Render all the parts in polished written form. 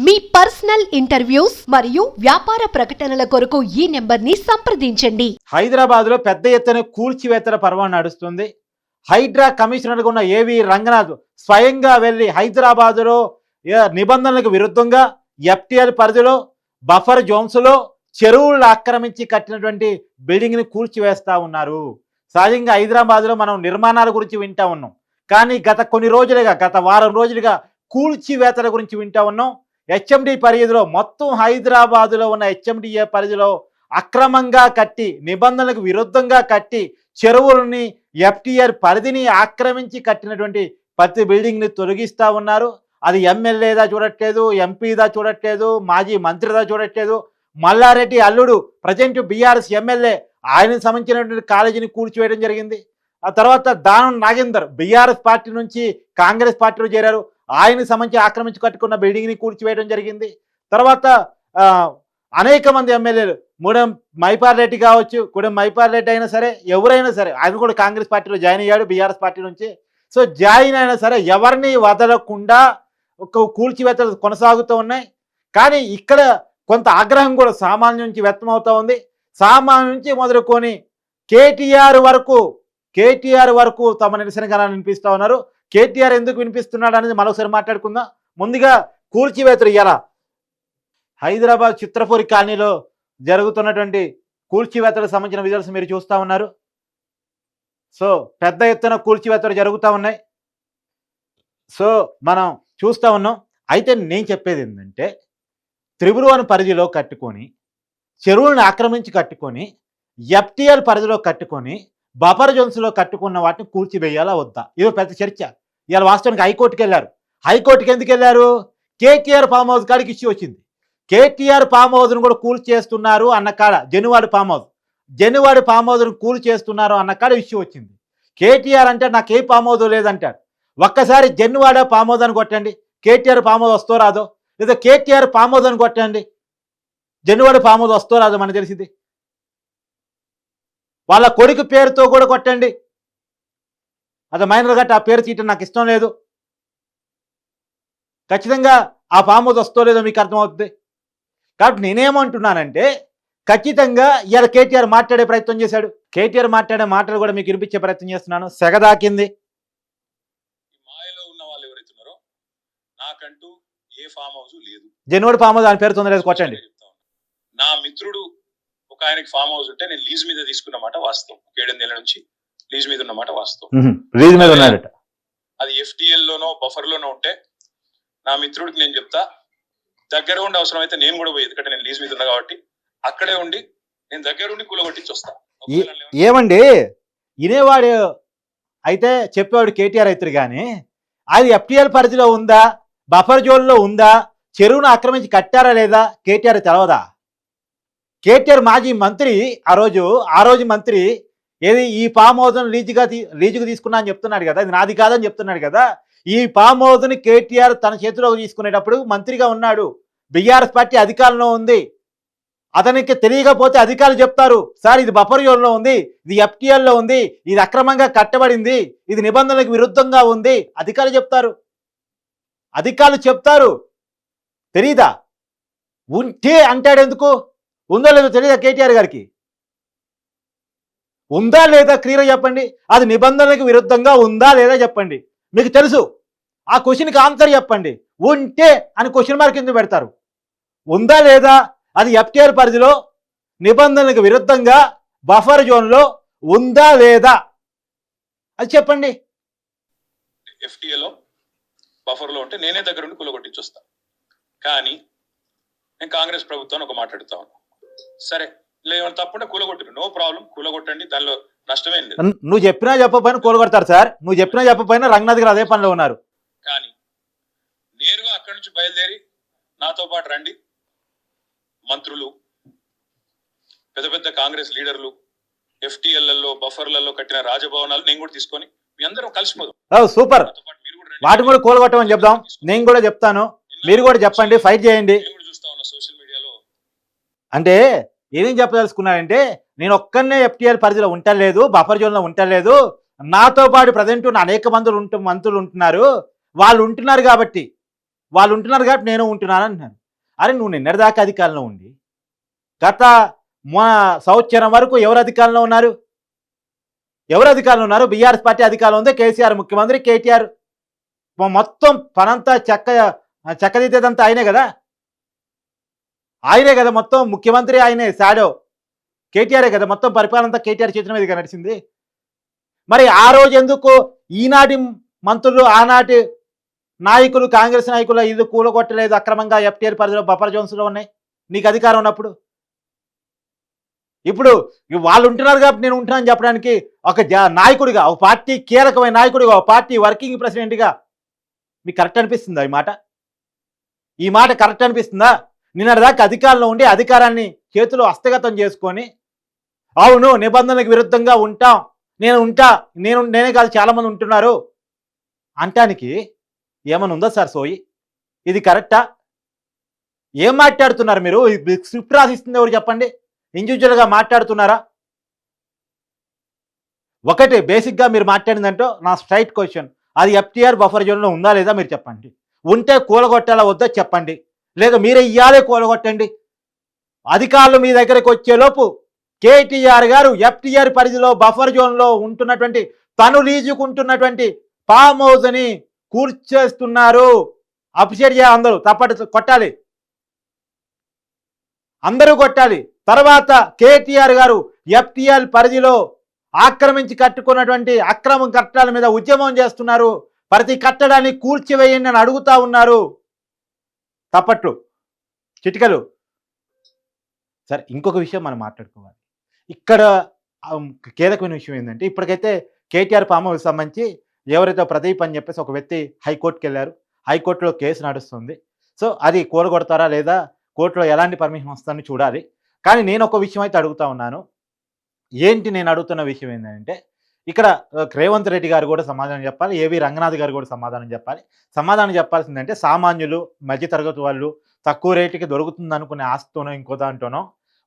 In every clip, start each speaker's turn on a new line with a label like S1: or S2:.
S1: మీ personal interviews మరియు వ్యాపార ప్రకటనల కొరకు ఈ నెంబర్ని సంప్రదించండి.
S2: హైదరాబాద్లో పెద్ద ఎత్తున కూల్చివేతల పర్వం నడుస్తుంది. హైడ్రా కమిషనర్గా ఉన్న ఏవి రంగనాథ్ స్వయంగా వెళ్ళి హైదరాబాదులో నిబంధనలకు విరుద్ధంగా ఎఫ్టీఎల్ పరిధిలో బఫర్ జోన్స్లో చెరువులను ఆక్రమించి కట్టినటువంటి బిల్డింగ్ని కూల్చివేస్తా ఉన్నారు. సహజంగా హైదరాబాద్లో మనం నిర్మాణాల గురించి వింటా ఉన్నాం, కానీ గత వారం రోజులుగా కూల్చివేతల గురించి వింటా ఉన్నాం. హెచ్ఎండి పరిధిలో మొత్తం హైదరాబాదులో ఉన్న హెచ్ఎండిఏ పరిధిలో అక్రమంగా కట్టి నిబంధనలకు విరుద్ధంగా కట్టి చెరువులని ఎఫ్టీఆర్ పరిధిని ఆక్రమించి కట్టినటువంటి ప్రతి బిల్డింగ్ని తొలగిస్తూ ఉన్నారు. అది ఎమ్మెల్యేదా చూడట్లేదు, ఎంపీదా చూడట్లేదు, మాజీ మంత్రిదా చూడట్లేదు. మల్లారెడ్డి అల్లుడు ప్రజెంట్ బీఆర్ఎస్ ఎమ్మెల్యే, ఆయనకు సంబంధించినటువంటి కాలేజీని కూల్చివేయడం జరిగింది. ఆ తర్వాత దానం నాగేందర్ బీఆర్ఎస్ పార్టీ నుంచి కాంగ్రెస్ పార్టీలో చేరారు, ఆయనకు సంబంధించి ఆక్రమించి కట్టుకున్న బిల్డింగ్ని కూల్చివేయడం జరిగింది. తర్వాత అనేక మంది ఎమ్మెల్యేలు మూడెం మైపాల్ రెడ్డి కావచ్చు, కుడెం మైపాల్ రెడ్డి అయినా సరే, ఎవరైనా సరే, ఆయన కూడా కాంగ్రెస్ పార్టీలో జాయిన్ అయ్యాడు బీఆర్ఎస్ పార్టీ నుంచి. సో జాయిన్ అయినా సరే ఎవరిని వదలకుండా ఒక కూల్చివేతలు కొనసాగుతూ ఉన్నాయి. కానీ ఇక్కడ కొంత ఆగ్రహం కూడా సామాన్యం నుంచి వ్యక్తమవుతూ ఉంది. సామాన్యం నుంచి మొదలుకొని కేటీఆర్ వరకు తమ నిరసన గణాలు వినిపిస్తూ ఉన్నారు. కేటీఆర్ ఎందుకు వినిపిస్తున్నాడు అనేది మరొకసారి మాట్లాడుకుందాం. ముందుగా కూల్చివేతలు ఇలా హైదరాబాద్ చిత్రపూరి కాలనీలో జరుగుతున్నటువంటి కూల్చివేతలకు సంబంధించిన విజువల్స్ మీరు చూస్తూ ఉన్నారు. సో పెద్ద ఎత్తున కూల్చివేతలు జరుగుతూ ఉన్నాయి. సో మనం చూస్తూ ఉన్నాం. అయితే నేను చెప్పేది ఏంటంటే, త్రిభువన్ పరిధిలో కట్టుకొని చెరువులను ఆక్రమించి కట్టుకొని ఎఫ్టీఎల్ పరిధిలో కట్టుకొని బఫర్ జోన్స్లో కట్టుకున్న వాటిని కూల్చివేయాలా వద్దా, ఇది పెద్ద చర్చ. ఇవాళ వాస్తవానికి హైకోర్టుకి వెళ్ళారు. హైకోర్టుకి ఎందుకు వెళ్ళారు? కేటీఆర్ ఫామ్ హౌస్ కాడికి ఇష్యూ వచ్చింది. కేటీఆర్ ఫామ్ హౌస్ను కూడా కూల్ చేస్తున్నారు అన్న కాడ, జెన్వాడి ఫామ్ హౌస్ను కూల్ చేస్తున్నారు అన్న కాడ ఇష్యూ వచ్చింది. కేటీఆర్ అంటే నాకు ఏ ఫామ్ హౌస్ లేదంటాడు. ఒక్కసారి జెన్వాడ ఫామ్ హౌస్ అని కొట్టండి, కేటీఆర్ ఫామ్ హౌస్ వస్తో రాదో, లేదా కేటీఆర్ ఫామ్ హౌస్ అని కొట్టండి, జెన్వాడ ఫామ్ హౌస్ వస్తో రాదో మనకు తెలిసింది. వాళ్ళ కొడుకు పేరుతో కూడా కొట్టండి, అది మైనర్ గట్ట ఆ పేరు తీయటం నాకు ఇష్టం లేదు, ఖచ్చితంగా ఆ ఫామ్ హౌస్ వస్తో లేదో మీకు అర్థమవుతుంది. కాబట్టి నేనేమంటున్నానంటే, ఖచ్చితంగా ఇవాళ కేటీఆర్ మాట్లాడే ప్రయత్నం చేశాడు. కేటీఆర్ మాట్లాడే మాటలు కూడా మీకు వినిపించే ప్రయత్నం చేస్తున్నాను. సెగదాకింది.
S3: మాయలో ఉన్న వాళ్ళు ఎవరైతే ఉన్నారో, నాకంటూ ఏ ఫామ్ హౌస్ లేదు,
S2: జెన్వాడి ఫామ్ హౌస్ ఆయన పేరు తొందరలేదు కొట్టండి.
S3: నా మిత్రుడు ఒక ఆయనకి ఫామ్ హౌస్ ఉంటే నేను లీజ్ మీద తీసుకున్నమాట వాస్తవం. 7 నెలల నుంచి లీజ్ మీద ఉన్నమాట వాస్తవం.
S2: లీజ్ మీద ఉన్నాడట.
S3: అది ఎఫ్టీఎల్ లోనో బఫర్ లోనో ఉంటే నా మిత్రుడికి నేను చెప్తా, దగ్గర ఉండి అవసరం అయితే నేను కూడా పోయి, ఎందుకంటే నేను లీజ్ మీద ఉన్నా కాబట్టి అక్కడే ఉండి నేను దగ్గర ఉండి కూలగొట్టించి వస్తా.
S2: ఏమండి ఇనేవాడు అయితే చెప్పేవాడు కేటీఆర్ అయితే, కానీ అది ఎఫ్టీఎల్ పరిధిలో ఉందా, బఫర్ జోన్లో ఉందా, చెరువును ఆక్రమించి కట్టారా లేదా కేటీఆర్ తెలవదా? కేటీఆర్ మాజీ మంత్రి, ఆ రోజు మంత్రి ఏది ఈ ఫామ్ హౌస్ను లీజుకు తీసుకున్నా అని చెప్తున్నాడు కదా, ఇది నాది కాదని చెప్తున్నాడు కదా. ఈ ఫామ్ హౌస్ని కేటీఆర్ తన చేతిలోకి తీసుకునేటప్పుడు మంత్రిగా ఉన్నాడు, బీఆర్ఎస్ పార్టీ అధికారంలో ఉంది. అతనికి తెలియకపోతే అధికారులు చెప్తారు, సార్ ఇది బఫర్ జోన్లో ఉంది, ఇది ఎఫ్టీఎల్లో ఉంది, ఇది అక్రమంగా కట్టబడింది, ఇది నిబంధనలకు విరుద్ధంగా ఉంది, అధికారులు చెప్తారు. తెలీదా? ఉంటే అంటాడు ఎందుకు? ఉందో లేదో తెలియదా కేటీఆర్ గారికి? ఉందా లేదా క్లియర్గా చెప్పండి. అది నిబంధనలకు విరుద్ధంగా ఉందా లేదా చెప్పండి. మీకు తెలుసు, ఆ క్వశ్చన్కి ఆన్సర్ చెప్పండి. ఉంటే అని క్వశ్చన్ మార్క్ ఎందుకు పెడతారు? ఉందా లేదా, అది ఎఫ్టీఆర్ పరిధిలో నిబంధనలకు విరుద్ధంగా బఫర్ జోన్లో ఉందా లేదా అది చెప్పండి.
S3: ఎఫ్టీఎల్లో బఫర్లో ఉంటే నేనే దగ్గర ఉండి కూలగొట్టించి వస్తా. కానీ నేను కాంగ్రెస్ ప్రభుత్వాన్ని ఒక మాట్లాడుతా ఉన్నా, సరే లేవని తప్పుంటే కూలగొట్టిరు, నో ప్రాబ్లం, కూలగొట్టండి, దానిలో నష్టమేం లేదు.
S2: నువ్వు చెప్పినా చెప్పకపోయినా కూలగొడతారు సార్, నువ్వు చెప్పినా చెప్పకపోయినా రంగనాథ్ గారు అదే పనిలో ఉన్నారు.
S3: కానీ నేరుగా అక్కడి నుంచి బయలుదేరి నాతో పాటు రండి, మంత్రులు, పెద్ద పెద్ద కాంగ్రెస్ లీడర్లు, ఎఫ్టీఎల్లలో బఫర్లలో కట్టిన రాజభవనాలు నేను కూడా తీసుకొని మీ అందరం కలిసిపోదాం.
S2: సూపర్, వాటిని కూడా కూలగొట్టమని చెప్దాం. నేను కూడా చెప్తాను, మీరు కూడా చెప్పండి, ఫైట్ చేయండి.
S3: సోషల్ మీడియాలో
S2: అంటే ఏమేం చెప్పదలుచుకున్నాడంటే, నేను ఒక్కనే ఎఫ్టీఎల్ పరిధిలో ఉండలేదు, బఫర్ జోన్లో ఉండలేదు, నాతో పాటు ప్రజెంట్ ఉన్న అనేక మంత్రులు ఉంటున్నారు, వాళ్ళు ఉంటున్నారు కాబట్టి వాళ్ళు ఉంటున్నారు కాబట్టి నేను ఉంటున్నాను అంటున్నాను. అరే నువ్వు నిన్నటిదాకా అధికారంలో ఉండి గత సంవత్సరం వరకు ఎవరు అధికారంలో ఉన్నారు? ఎవరు అధికారంలో ఉన్నారు? బీఆర్ఎస్ పార్టీ అధికారంలో ఉంది. కేసీఆర్ ముఖ్యమంత్రి, కేటీఆర్ మొత్తం పనంతా చక్కదిద్దేదంతా ఆయనే కదా. ఆయనే కదా మొత్తం ముఖ్యమంత్రి, ఆయనే షాడో కేటీఆరే కదా. మొత్తం పరిపాలన అంతా కేటీఆర్ చేతుల మీదుగా నడిచింది. మరి ఆ రోజు ఎందుకు ఈనాటి మంత్రులు, ఆనాటి నాయకులు, కాంగ్రెస్ నాయకులు ఇది కూలగొట్టలేదు? అక్రమంగా ఎఫ్టీఆర్ పరిధిలో బఫర్ జోన్స్లో ఉన్నాయి నీకు అధికారం ఉన్నప్పుడు. ఇప్పుడు వాళ్ళు ఉంటున్నారు కాబట్టి నేను ఉంటున్నాను చెప్పడానికి ఒక నాయకుడిగా, ఒక పార్టీ కీలకమైన నాయకుడిగా, ఒక పార్టీ వర్కింగ్ ప్రెసిడెంట్గా మీకు కరెక్ట్ అనిపిస్తుందా ఈ మాట? ఈ మాట కరెక్ట్ అనిపిస్తుందా? నిన్నటిదాకా అధికారంలో ఉండి అధికారాన్ని చేతిలో హస్తగతం చేసుకొని అవును నిబంధనలకు విరుద్ధంగా ఉంటాం, నేనే కాదు చాలామంది ఉంటున్నారు అంటానికి ఏమన్నా ఉందా సార్ సోయి? ఇది కరెక్టా? ఏం మాట్లాడుతున్నారు మీరు? స్క్రిప్ట్ రాసిస్తుంది ఎవరు చెప్పండి? ఇండివిజువల్గా మాట్లాడుతున్నారా? ఒకటి బేసిక్గా మీరు మాట్లాడిందంటే నా స్ట్రైట్ క్వశ్చన్, అది ఎఫ్టీఆర్ బఫర్ జోన్లో ఉందా లేదా మీరు చెప్పండి. ఉంటే కూలగొట్టాలా వద్దా చెప్పండి, లేదా మీరే ఇయ్యాలే కూలగొట్టండి. అధికారులు మీ దగ్గరికి వచ్చేలోపు కేటీఆర్ గారు ఎఫ్టీఆర్ పరిధిలో బఫర్ జోన్లో ఉంటున్నటువంటి తను లీజుకుంటున్నటువంటి ఫామ్ హౌస్ని కూల్చేస్తున్నారు. అప్రిషియేట్ చేయాలి అందరూ, తప్పటి కొట్టాలి, అందరూ కొట్టాలి. తర్వాత కేటీఆర్ గారు ఎఫ్టీఆర్ పరిధిలో ఆక్రమించి కట్టుకున్నటువంటి అక్రమ కట్టడాల మీద ఉద్యమం చేస్తున్నారు. ప్రతి కట్టడాన్ని కూల్చివేయండి అని అడుగుతా ఉన్నారు. తప్పట్లు, చిటికలు. సరే, ఇంకొక విషయం మనం మాట్లాడుకోవాలి. ఇక్కడ కీలకమైన విషయం ఏంటంటే, ఇప్పటికైతే కేటీఆర్ ఫామ్ హౌస్ సంబంధించి ఎవరైతే ప్రదీప్ అని చెప్పేసి ఒక వ్యక్తి హైకోర్టుకి వెళ్ళారు. హైకోర్టులో కేసు నడుస్తుంది. సో అది కూలగొడతారా లేదా, కోర్టులో ఎలాంటి పర్మిషన్ వస్తుందని చూడాలి. కానీ నేను ఒక విషయం అయితే అడుగుతా ఉన్నాను. ఏంటి నేను అడుగుతున్న విషయం ఏంటంటే, ఇక్కడ రేవంత్ రెడ్డి గారు కూడా సమాధానం చెప్పాలి, ఏవి రంగనాథ్ గారు కూడా సమాధానం చెప్పాలి. సమాధానం చెప్పాల్సిందంటే సామాన్యులు, మధ్యతరగతి వాళ్ళు, తక్కువ రేటుకి దొరుకుతుంది అనుకునే ఆశతోనో ఇంకో దాంట్లోనో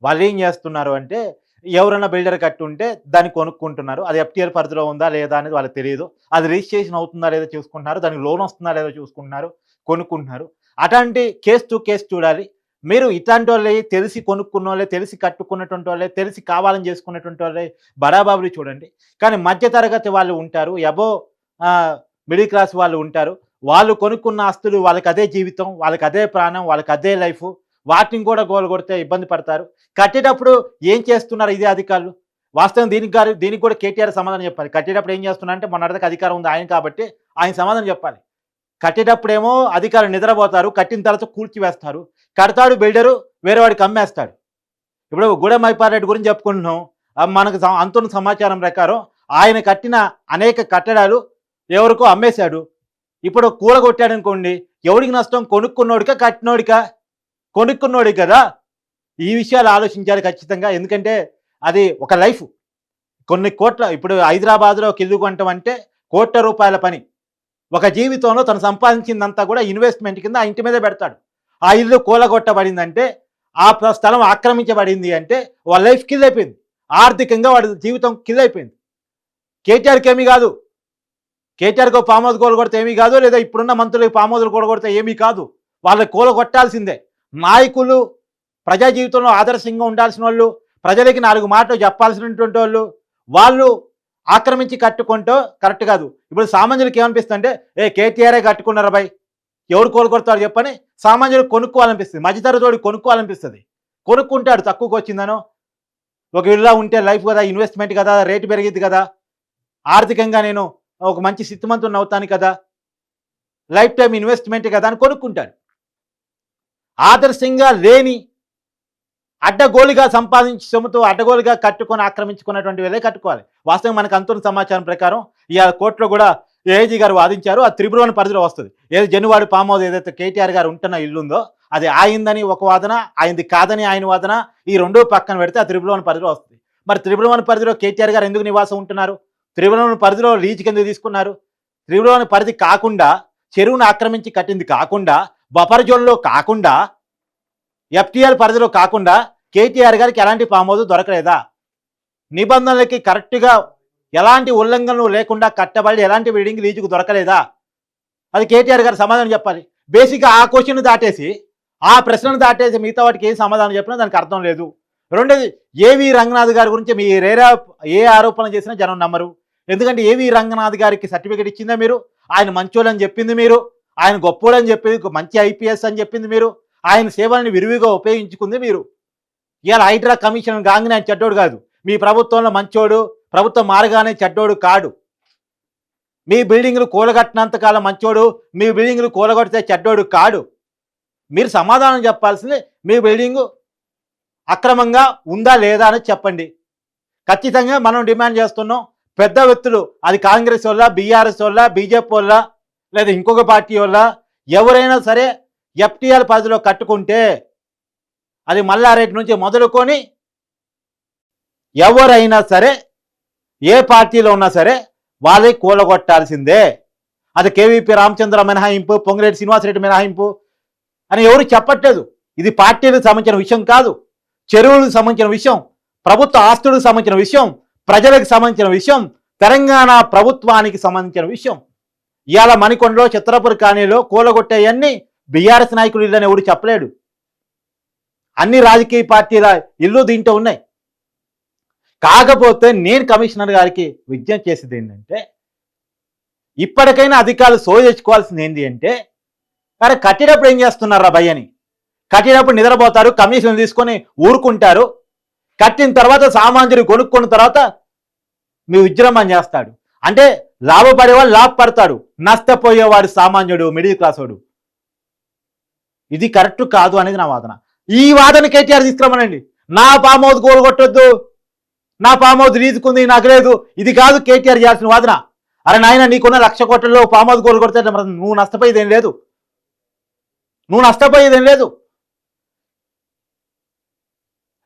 S2: వాళ్ళు ఏం చేస్తున్నారు అంటే, ఎవరైనా బిల్డర్ కట్టి ఉంటే దాన్ని కొనుక్కుంటున్నారు. అది ఎఫ్టీఆర్ పరిధిలో ఉందా లేదా అనేది వాళ్ళకి తెలియదు. అది రిజిస్ట్రేషన్ అవుతుందా లేదా చూసుకుంటున్నారు, దానికి లోన్ వస్తుందా లేదా చూసుకుంటున్నారు, కొనుక్కుంటున్నారు. అట్లాంటి కేసు టు కేసు చూడాలి. మీరు ఇట్లాంటి వాళ్ళే తెలిసి కొనుక్కున్న వాళ్ళే, తెలిసి కట్టుకున్నటువంటి వాళ్ళే, తెలిసి కావాలని చేసుకున్నటువంటి వాళ్ళే బడాబాబులు చూడండి. కానీ మధ్యతరగతి వాళ్ళు ఉంటారు, అబో మిడిల్ క్లాస్ వాళ్ళు ఉంటారు. వాళ్ళు కొనుక్కున్న ఆస్తులు వాళ్ళకి అదే జీవితం, వాళ్ళకి అదే ప్రాణం, వాళ్ళకి అదే లైఫ్. వాటిని కూడా గోలగొడితే ఇబ్బంది పడతారు. కట్టేటప్పుడు ఏం చేస్తున్నారు ఇదే అధికారులు? వాస్తవం దీనికి కూడా కేటీఆర్ సమాధానం చెప్పాలి. కట్టేటప్పుడు ఏం చేస్తున్నారంటే, మొన్నటిదాకా అధికారం ఉంది ఆయన కాబట్టి ఆయన సమాధానం చెప్పాలి. కట్టేటప్పుడేమో అధికారులు నిద్రపోతారు, కట్టిన తర్వాత కూల్చివేస్తారు. కడతాడు బిల్డరు, వేరే వాడికి అమ్మేస్తాడు. ఇప్పుడు గూడెం మైపారెడ్డి గురించి చెప్పుకుంటున్నాం. మనకు అంతున్న సమాచారం ప్రకారం ఆయన కట్టిన అనేక కట్టడాలు ఎవరికో అమ్మేశాడు. ఇప్పుడు కూలగొట్టాడు అనుకోండి, ఎవరికి నష్టం? కొనుక్కున్నోడికా కట్టినోడికా? కొనుక్కున్నోడి కదా. ఈ విషయాలు ఆలోచించాలి ఖచ్చితంగా. ఎందుకంటే అది ఒక లైఫ్. కొన్ని కోట్ల, ఇప్పుడు హైదరాబాద్లో ఒక ఇల్లు కొనటం అంటే కోట్ల రూపాయల పని. ఒక జీవితంలో తను సంపాదించిందంతా కూడా ఇన్వెస్ట్మెంట్ కింద ఆ ఇంటి మీదే పెడతాడు. ఆ ఇల్లు కూలగొట్టబడిందంటే, ఆ స్థలం ఆక్రమించబడింది అంటే వాళ్ళ లైఫ్ కిల్ అయిపోయింది. ఆర్థికంగా వాడి జీవితం కిల్ అయిపోయింది. కేటీఆర్కి ఏమీ కాదు. కేటీఆర్కి ఫామ్ హౌస్ కూలగొడితే ఏమీ కాదు, లేదా ఇప్పుడున్న మంత్రులకి ఫామ్ హౌస్లు కూలగొడితే ఏమీ కాదు. వాళ్ళకి కూలగొట్టాల్సిందే. నాయకులు, ప్రజా జీవితంలో ఆదర్శంగా ఉండాల్సిన వాళ్ళు, ప్రజలకి 4 మాటలు చెప్పాల్సినటువంటి వాళ్ళు ఆక్రమించి కట్టుకుంటూ కరెక్ట్ కాదు. ఇప్పుడు సామాన్యులకి ఏమనిపిస్తుందంటే, కేటీఆరే కట్టుకున్నారు బాయ్, ఎవరు కోలుకొడతాడు చెప్పని సామాన్యులకు కొనుక్కోవాలనిపిస్తుంది. మధ్యతరగతి కొనుక్కోవాలనిపిస్తుంది. కొనుక్కుంటాడు, తక్కువకి వచ్చిందనో. ఒక ఇల్లా ఉంటే లైఫ్ కదా, ఇన్వెస్ట్మెంట్ కదా, రేటు పెరిగిద్ది కదా, ఆర్థికంగా నేను ఒక మంచి స్థితిమంతుని అవుతాను కదా, లైఫ్ టైం ఇన్వెస్ట్మెంట్ కదా అని కొనుక్కుంటాడు. ఆదర్శంగా లేని, అడ్డగోలుగా సంపాదించి సొమ్ముతో అడ్డగోలుగా కట్టుకొని ఆక్రమించుకున్నటువంటి వేలే కట్టుకోవాలి. వాస్తవం మనకు అంతున్న సమాచారం ప్రకారం ఇవాళ కోర్టులో కూడా ఏజీ గారు వాదించారు. ఆ త్రిపురవన పరిధిలో వస్తుంది. ఏది జనువాడి ఫామ్ హౌస్ ఏదైతే కేటీఆర్ గారు ఉంటున్న ఇల్లు ఉందో అది ఆయిందని ఒక వాదన, ఆయనది కాదని ఆయన వాదన. ఈ రెండో పక్కన పెడితే ఆ త్రిపురవన పరిధిలో వస్తుంది. మరి త్రిపురవన పరిధిలో కేటీఆర్ గారు ఎందుకు నివాసం ఉంటున్నారు? త్రిపురవన పరిధిలో లీజుకి ఎందుకు తీసుకున్నారు? త్రిపురవన పరిధి కాకుండా, చెరువును ఆక్రమించి కట్టింది కాకుండా, బఫర్ జోన్లో కాకుండా, ఎఫ్టీఆర్ పరిధిలో కాకుండా కేటీఆర్ గారికి ఎలాంటి ఫామ్ హౌస్ దొరకలేదా? నిబంధనలకి కరెక్ట్గా ఎలాంటి ఉల్లంఘనలు లేకుండా కట్టబడి ఎలాంటి బిల్డింగ్ లీజుకు దొరకలేదా? అది కేటీఆర్ గారు సమాధానం చెప్పాలి. బేసిక్గా ఆ క్వశ్చన్ దాటేసి ఆ ప్రశ్నను దాటేసి మిగతా వాటికి ఏం సమాధానం చెప్పినా దానికి అర్థం లేదు. రెండోది, ఏవి రంగనాథ్ గారి గురించి మీ ఏ ఆరోపణ చేసినా జనం నమ్మరు. ఎందుకంటే ఏవి రంగనాథ్ గారికి సర్టిఫికేట్ ఇచ్చిందా మీరు? ఆయన మంచోళ్ళని చెప్పింది మీరు, ఆయన గొప్పోడని చెప్పింది, మంచి ఐపీఎస్ అని చెప్పింది మీరు, ఆయన సేవలను విరివిగా ఉపయోగించుకుంది మీరు. ఇవాళ హైడ్రా కమిషన్ గాంగిని ఆయన చెడ్డోడు కాదు, మీ ప్రభుత్వంలో మంచోడు, ప్రభుత్వం మారగానే చెడ్డోడు కాడు. మీ బిల్డింగ్లు కూలగట్టినంతకాలం మంచోడు, మీ బిల్డింగ్లు కూలగొడితే చెడ్డోడు కాడు. మీరు సమాధానం చెప్పాల్సింది మీ బిల్డింగు అక్రమంగా ఉందా లేదా అని చెప్పండి. ఖచ్చితంగా మనం డిమాండ్ చేస్తున్నాం, పెద్ద వ్యక్తులు, అది కాంగ్రెస్ వల్ల, బీఆర్ఎస్ వల్ల, బీజేపీ వల్ల, లేదా ఇంకొక పార్టీ వల్ల ఎవరైనా సరే ఎఫ్టీఎల్ పరిధిలో కట్టుకుంటే అది మల్లారెడ్డి నుంచి మొదలుకొని ఎవరైనా సరే ఏ పార్టీలో ఉన్నా సరే వాళ్ళే కూలగొట్టాల్సిందే. అది కేవీపీ రామచంద్ర మినహాయింపు, పొంగిరెడ్డి శ్రీనివాసరెడ్డి మినహాయింపు అని ఎవరు చెప్పట్లేదు. ఇది పార్టీలకు సంబంధించిన విషయం కాదు, చెరువులకు సంబంధించిన విషయం, ప్రభుత్వ ఆస్తులకు సంబంధించిన విషయం, ప్రజలకు సంబంధించిన విషయం, తెలంగాణ ప్రభుత్వానికి సంబంధించిన విషయం. ఇవాళ మణికొండలో, చిత్రపురి కాలనీలో కూలగొట్టేయన్నీ బీఆర్ఎస్ నాయకులు ఇల్లు అని ఎవడు చెప్పలేడు. అన్ని రాజకీయ పార్టీల ఇల్లు దీంట్లో ఉన్నాయి. కాకపోతే నేను కమిషనర్ గారికి విజ్ఞప్తి చేసేది ఏంటంటే, ఇప్పటికైనా అధికారులు సోదెచ్చుకోవాల్సింది ఏంటి అంటే, అరే కట్టేటప్పుడు ఏం చేస్తున్నారా భయ్యని? కట్టేటప్పుడు నిద్రపోతారు, కమిషన్లు తీసుకొని ఊరుకుంటారు, కట్టిన తర్వాత సామాన్యుడు కొనుక్కున్న తర్వాత మీ విజృంభణ చేస్తాడు. అంటే లాభపడేవాడు లాభపడతాడు, నష్టపోయేవాడు సామాన్యుడు, మిడిల్ క్లాస్ వాడు. ఇది కరెక్ట్ కాదు అనేది నా వాదన. ఈ వాదన కేటీఆర్ తీసుకురమ్మనండి. నా ఫామ్ హౌస్ గోల్ కొట్టొద్దు, నా ఫామ్ హౌస్ రీజుకుంది నాకు లేదు, ఇది కాదు కేటీఆర్ చేయాల్సిన వాదన. అరే నాయన, నీకున్న 1,00,000 కోట్లలో ఫామ్ హౌస్ గోల్ కొడితే నువ్వు నష్టపోయేది ఏం లేదు, నువ్వు నష్టపోయేది ఏం లేదు.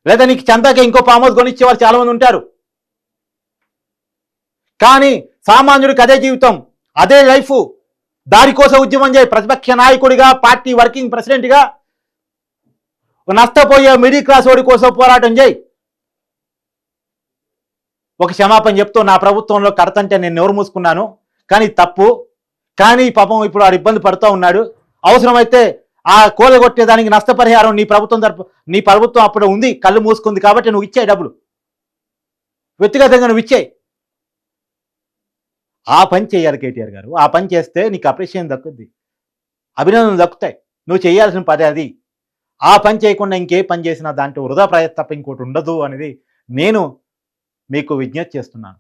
S2: లేదా నీకు చందాక ఇంకో ఫామ్ హౌస్ కొనిచ్చేవారు చాలా మంది ఉంటారు. కానీ సామాన్యుడికి అదే జీవితం, అదే లైఫ్. దానికోసం ఉద్యమం చేయి. ప్రతిపక్ష నాయకుడిగా, పార్టీ వర్కింగ్ ప్రెసిడెంట్గా నష్టపోయే మిడిల్ క్లాస్ వాడి కోసం పోరాటం చేయి. ఒక క్షమాపణ చెప్తూ, నా ప్రభుత్వంలో కడతంటే నేను నోరు మూసుకున్నాను, కానీ తప్పు, కానీ పాపం ఇప్పుడు వాడు ఇబ్బంది పడుతూ ఉన్నాడు, అవసరమైతే ఆ కూలగొట్టేదానికి నష్టపరిహారం నీ ప్రభుత్వం అప్పుడు ఉంది, కళ్ళు మూసుకుంది కాబట్టి నువ్వు ఇచ్చాయి డబ్బులు, వ్యక్తిగతంగా నువ్వు ఇచ్చాయి. ఆ పని చేయాలి కేటీఆర్ గారు. ఆ పని చేస్తే నీకు అప్రిషియేషన్ దక్కుద్ది, అభినందనలు దక్కుతాయి. నువ్వు చేయాల్సిన పని అది. ఆ పని చేయకుండా ఇంకే పని చేసినా దాంట్లో వృధా ప్రయత్నం తప్ప ఇంకోటి ఉండదు అనేది నేను మీకు విజ్ఞప్తి చేస్తున్నాను.